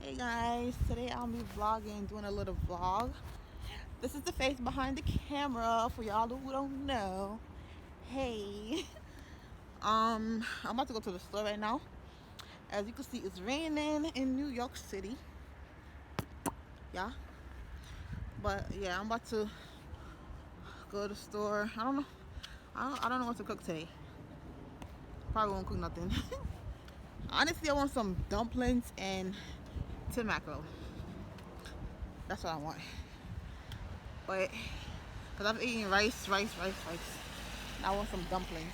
Hey guys, today I'll be vlogging, doing a little vlog. This is the face behind the camera for y'all who don't know. Hey, I'm about to go to the store right now. As you can see, it's raining in New York City. Yeah, but yeah, I'm about to go to the store. I don't know. I don't know what to cook today. Probably won't cook nothing. Honestly, I want some dumplings and tin mackerel. That's what I want. But because I'm eating rice. And I want some dumplings.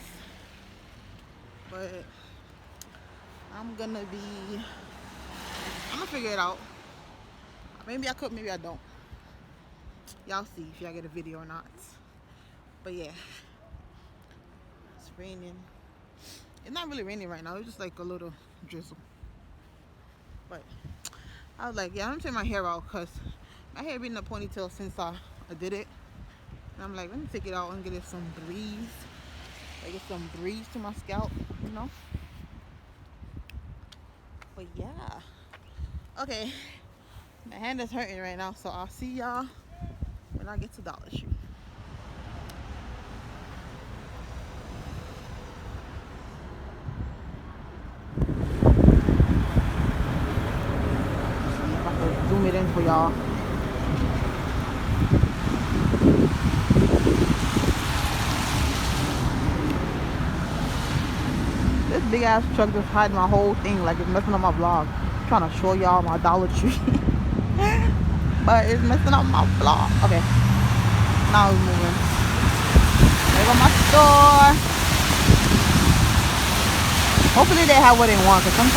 But I'm gonna figure it out. Maybe I cook, maybe I don't. Y'all see if y'all get a video or not. But yeah, it's raining. It's not really raining right now. It's just like a little drizzle. But I was like, yeah, I'm gonna take my hair out because my hair been in a ponytail since I did it. And I'm like, let me take it out and get it some breeze. Like get some breeze to my scalp, you know? But yeah. Okay. My hand is hurting right now, so I'll see y'all when I get to Dollar Tree. If I can zoom it in for y'all. This big ass truck just hiding my whole thing, like it's messing up my vlog. I'm trying to show y'all my Dollar Tree. But it's messing up my vlog. Okay. Now we're moving. There go my store. Hopefully they have what they want, because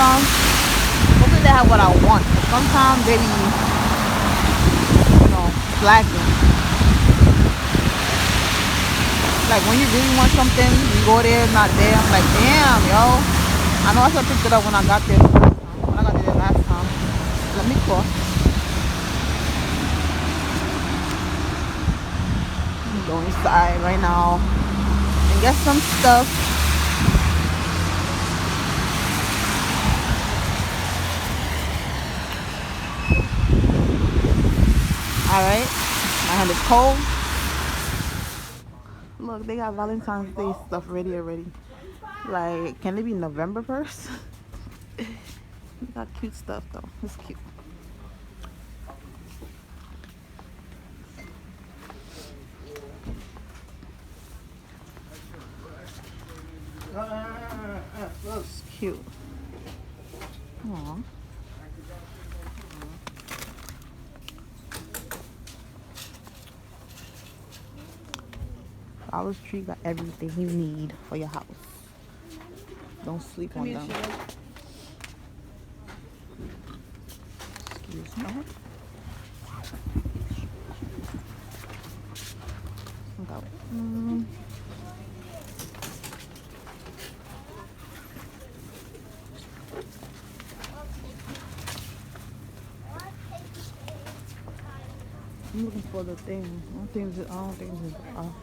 hopefully they have what I want. Sometimes they be, slacking. Like when you really want something, you go there, it's not there. I'm like, damn, yo. I know I should have picked it up when I got there last time. Let me cross. I'm going inside right now and get some stuff. Alright, my hand is cold. Look, they got Valentine's Day stuff ready already. Like, can it be November 1st? They got cute stuff though. It's cute. It's cute. Aww. Dollar Tree got everything you need for your house. Don't sleep on them. Excuse me. I'm looking for the thing. I don't think it's off.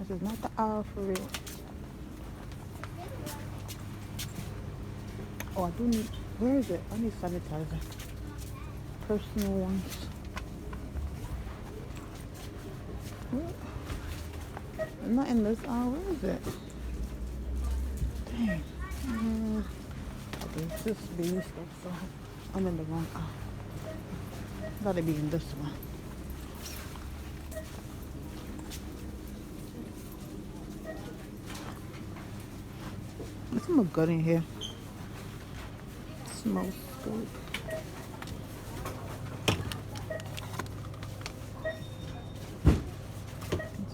This is not the aisle for it. Oh, I do need. Where is it? I need sanitizer. Personal ones. What? Not in this aisle. Where is it? Dang. Okay, it's just baby stuff, so I'm in the wrong aisle. I thought it'd be in this one. It smells good in here. It smells good.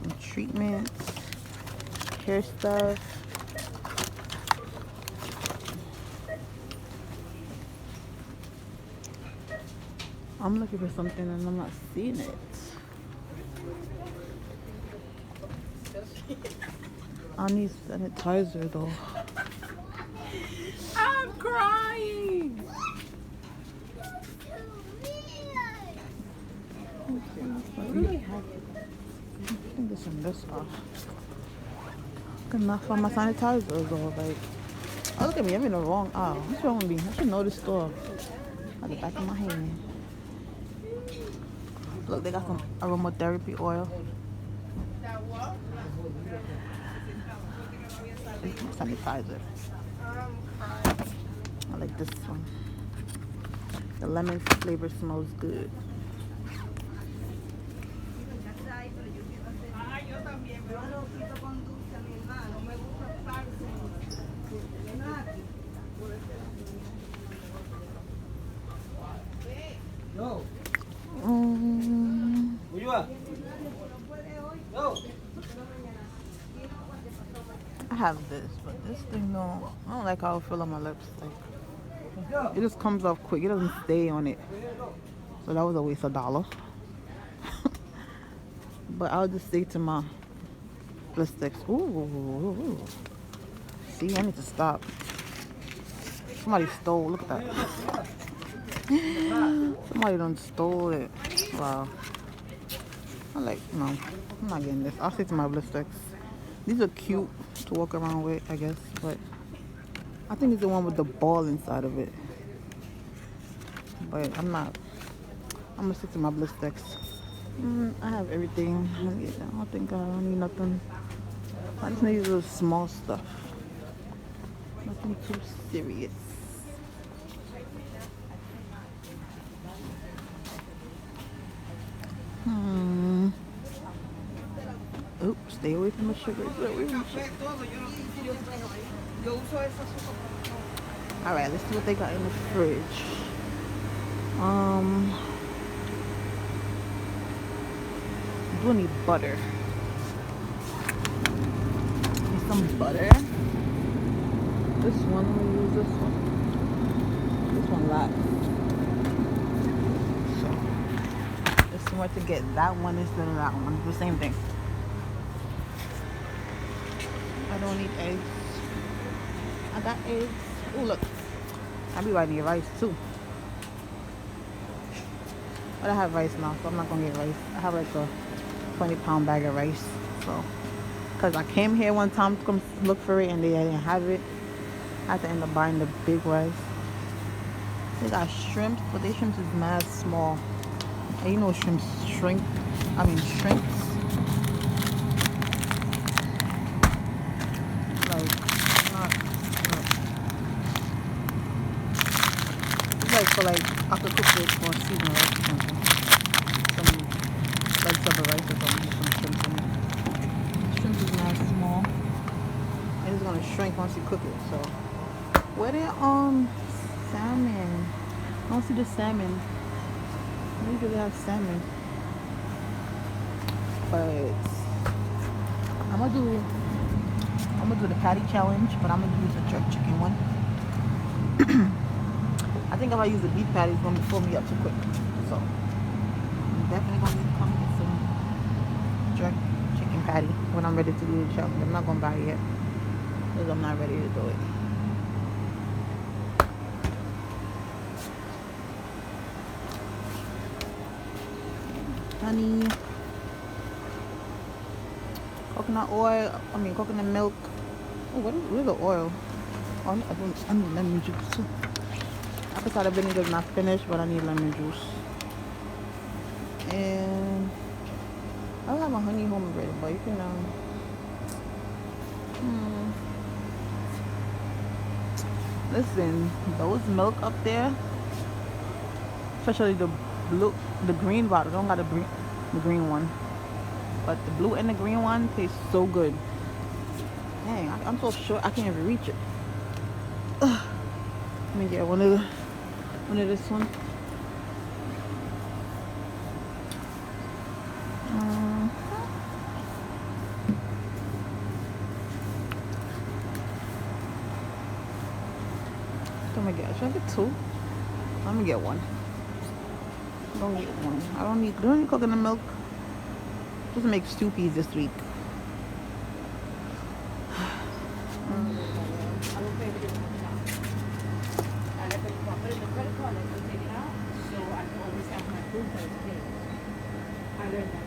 Some treatments, hair stuff. I'm looking for something and I'm not seeing it. I need sanitizer though. I'm crying. I think this and this off. I cannot find my sanitizer though. Like, oh, look at me, I'm in the wrong aisle. What's wrong with me? I should know this store. at the back of my hand. Look, they got some aromatherapy oil. Sanitizer. I like this one. The lemon flavor smells good. No. Where you at? No. I have this, but this thing no, I don't like how it feel on my lips. Like, it just comes off quick. It doesn't stay on it. So that was a waste of $1. But I'll just say to my lipsticks, ooh. See, I need to stop. Somebody stole. Look at that. Somebody done stole it. Wow. No, I'm not getting this. I'll say to my lipsticks. These are cute to walk around with, I guess, but I think it's the one with the ball inside of it. But I'm gonna stick to my lipsticks. I have everything. I don't think I need nothing. I just need little small stuff. Nothing too serious. Oops, stay away from the sugar. Stay away from the sugar. Alright, let's see what they got in the fridge. Do need butter. Need some butter. This one, I'm gonna use this one. This one last. So, it's smart to get that one instead of that one. It's the same thing. I don't need eggs. I got eggs. Oh, look. I be riding rice too. But I have rice now, so I'm not gonna get rice. I have like a 20-pound bag of rice. So, because I came here one time to come look for it and they didn't have it. I had to end up buying the big rice. They got shrimps, but their shrimps is mad small. And you know shrimps shrink. Shrinks. So like I could cook this for season rice or something. Some vegetable rice or something with some shrimp in it. Shrimp is not small. And it's gonna shrink once you cook it. So where they salmon? I don't see the salmon. Maybe they have salmon. But I'm gonna do the patty challenge, but I'm gonna use the jerk chicken one. I think if I use the beef patty, it's going to fill me up too quick. So, I'm definitely going to come get some jerk chicken patty when I'm ready to do the challenge. I'm not going to buy it yet because I'm not ready to do it. Honey, coconut oil, coconut milk. Oh, where's the oil? Oh, I need lemon juice too. Apple cider vinegar is not finished, but I need lemon juice. And I don't have a honey home already, but you can listen, those milk up there, especially the green bottle, don't got the green one, but the blue and the green one taste so good. Dang, I'm so short I can't even reach it. Ugh. Let me get one of this one. Should I get two? Let me get one. Don't get one. I don't need coconut milk. Just make stew peas this week.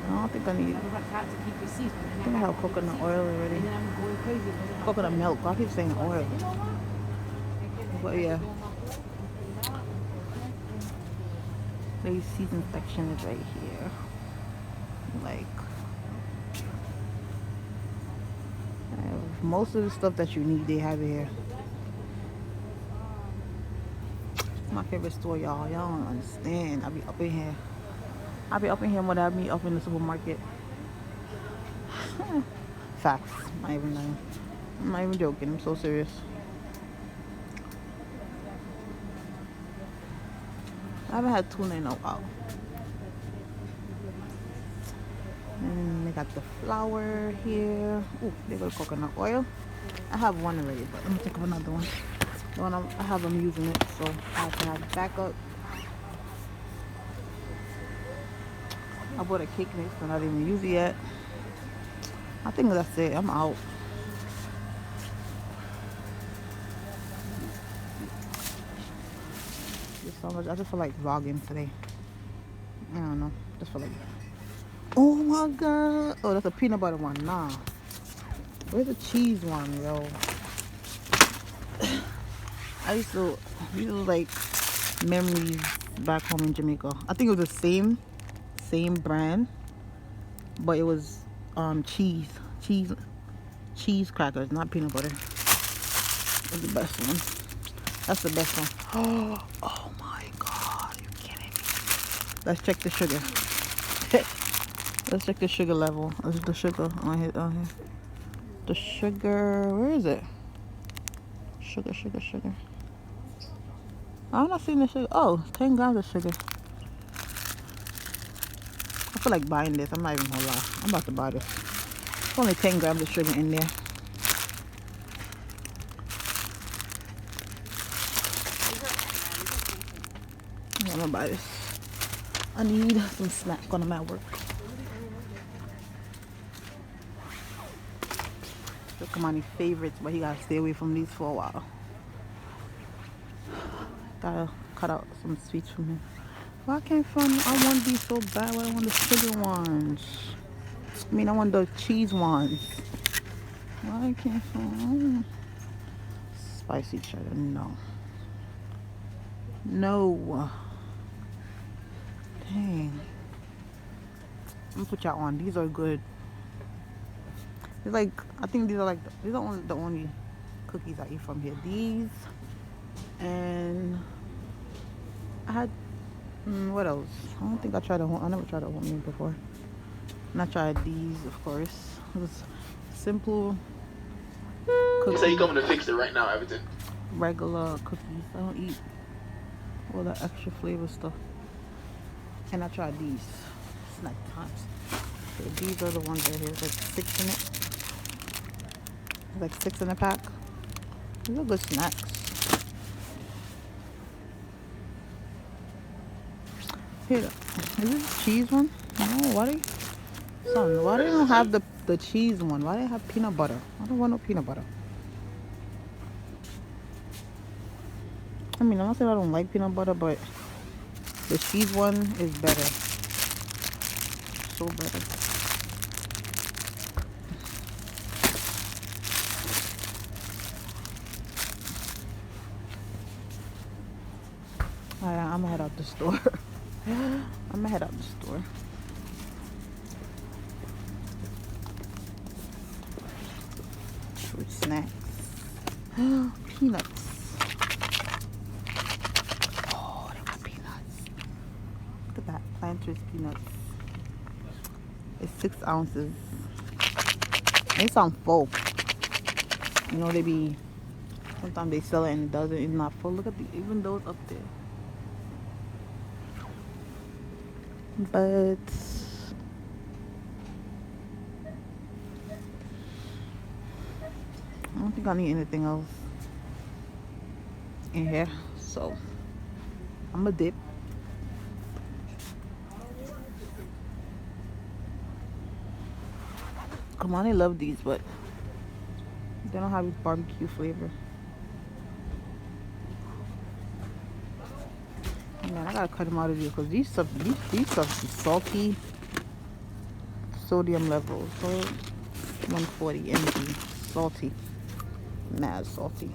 I don't think I need. I think I have coconut oil already. Coconut milk. I keep saying oil. But yeah. The season section is right here. Like, I have most of the stuff that you need, they have it here. My favorite store, y'all. Y'all don't understand. I be up in here. I be up in here more than I be up in the supermarket. Facts. I'm not even joking. I'm so serious. I haven't had tuna in a while. And they got the flour here. Ooh, they got coconut oil. I have one already, but let me take up another one. The one I have, I'm using it, so I have to have backup. I bought a cake mix, but I didn't even use it yet. I think that's it. I'm out. Just so much. I just feel like vlogging today. I don't know. Just feel like. Oh my god. Oh, that's a peanut butter one. Nah. Where's the cheese one, yo? These are like memories back home in Jamaica. I think it was the same brand, but it was cheese crackers, not peanut butter. That's the best one. That's the best one. Oh my god, you're kidding me. Let's check the sugar. Let's check the sugar level. This is the sugar on here. The sugar, where is it? Sugar. I'm not seeing the sugar. Oh, 10 grams of sugar. I feel like buying this. I'm not even gonna lie. I'm about to buy this. It's only 10 grams of sugar in there. I'm gonna buy this. I need some snack when I'm at work. Look at my favorites, but he gotta stay away from these for a while. Gotta cut out some sweets from him. Why can't I want these so bad? Why I want the sugar ones? I mean, I want the cheese ones. Why can't I? Spicy cheddar, no. No. Dang. I'm gonna put y'all on. These are good. It's like, I think these are the only cookies I eat from here. These, and I had, what else? I don't think I never tried a homemade before. And I tried these, of course. It was simple cookies. You say you coming to fix it right now, Everton? Regular cookies. I don't eat all the extra flavor stuff. And I tried these snack times. So these are the ones right here. There's like 6 in it. There's like 6 in a pack. These are good snacks. Here, is this the cheese one? No, why they don't have the cheese one? Why they have peanut butter? I don't want no peanut butter. I mean, I'm not saying I don't like peanut butter, but the cheese one is better. So better. Alright, I'm gonna head out the store. Fruit snacks. Peanuts. Oh, they got peanuts. Look at that. Planters peanuts. It's 6 ounces. They sound full. You know, sometimes they sell it and it doesn't. It's not full. Look at even those up there. But I don't think I need anything else in here, so I'm gonna dip. Come on, I love these, but they don't have barbecue flavor. Man, I gotta cut them out of here because these stuff is salty. Sodium level, so 140 mg, salty, mad salty.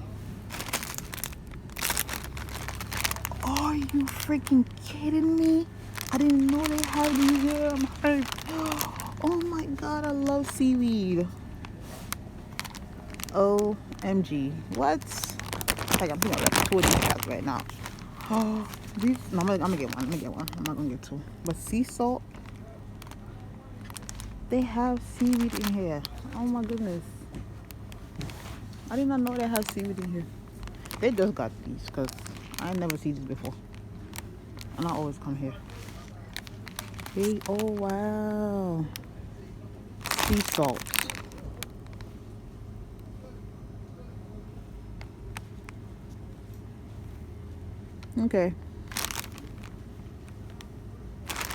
Are you freaking kidding me? I didn't know they had these here. I'm hyped. Oh my god, I love seaweed. OMG. What? Like I'm thinking like 2 of these guys right now. Oh, these. No, I'm gonna get one. I'm not gonna get two. But sea salt. They have seaweed in here. Oh my goodness. I did not know they had seaweed in here. They just got these because I never seen these before. And I always come here. Hey, oh wow. Sea salt. Okay.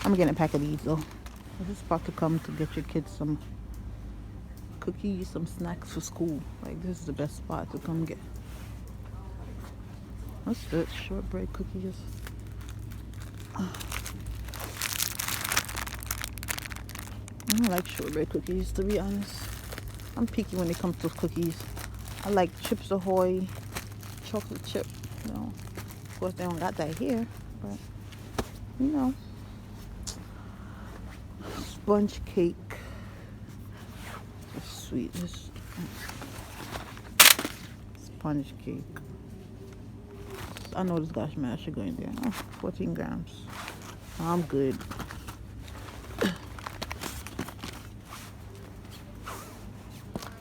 I'm getting a pack of these though. This is about to come to get your kids some cookies, some snacks for school. Like this is the best spot to come get. What's this? Shortbread cookies. I don't like shortbread cookies, to be honest. I'm picky when it comes to cookies. I like Chips Ahoy, chocolate chip. You know, of course they don't got that here, but you know, sponge cake. It's sweet. This sponge cake. I know this got some sugar in there. Oh, 14 grams. I'm good.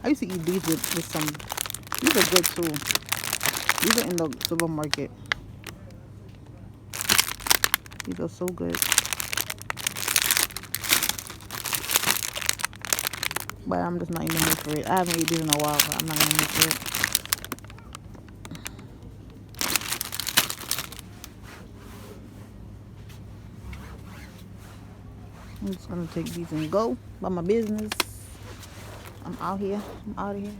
I used to eat these with some. These are good too. These are in the supermarket. These are so good. But I'm just not in the mood for it. I haven't eaten these in a while, but I'm not in the mood for it. I'm just gonna take these and go about my business. I'm out here. I'm out of here.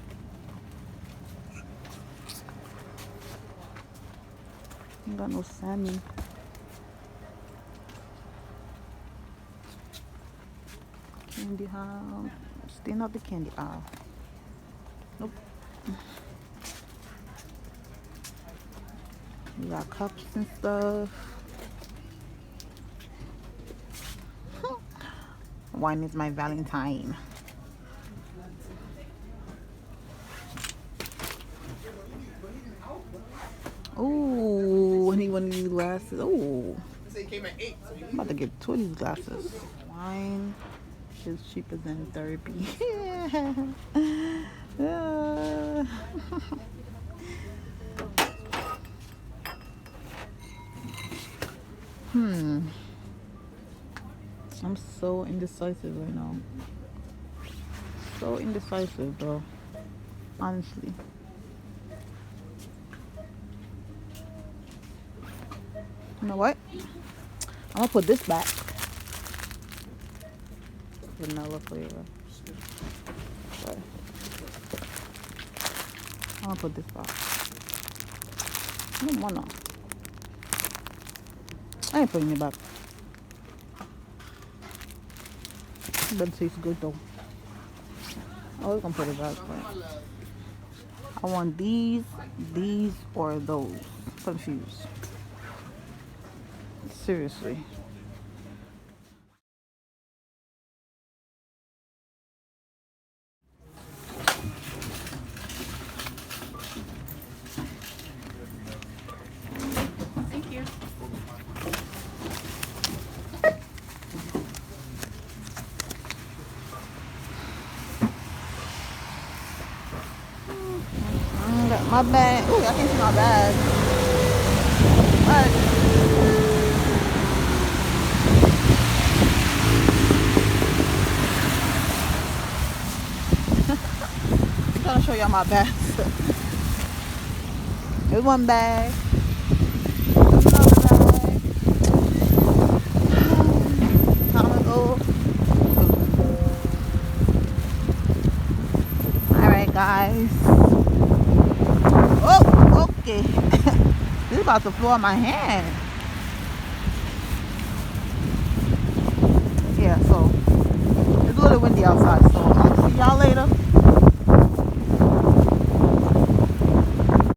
Ain't got no salmon. Candy aisle. Staying out the candy aisle. Nope. We got cups and stuff. Wine is my Valentine. Ooh, I need one of these glasses. Ooh. I'm about to get 2 of these glasses. Wine is cheaper than therapy. I'm so indecisive right now. So indecisive, bro. Honestly. You know what? I'm gonna put this back. Vanilla flavor. Sorry. I'm gonna put this back. I don't wanna. I ain't putting it back. It doesn't taste good though. Oh, we're gonna put it back. But I want these, or those. Confused. Seriously. Thank you. My bag. Ooh, I can't see my bag. What? I'm trying to show y'all my bags. Here's one bag. Here's another bag. Time to go. Alright, guys. Oh, okay. This is about to floor my hand. Yeah, so it's a little windy outside, so I'll see y'all later.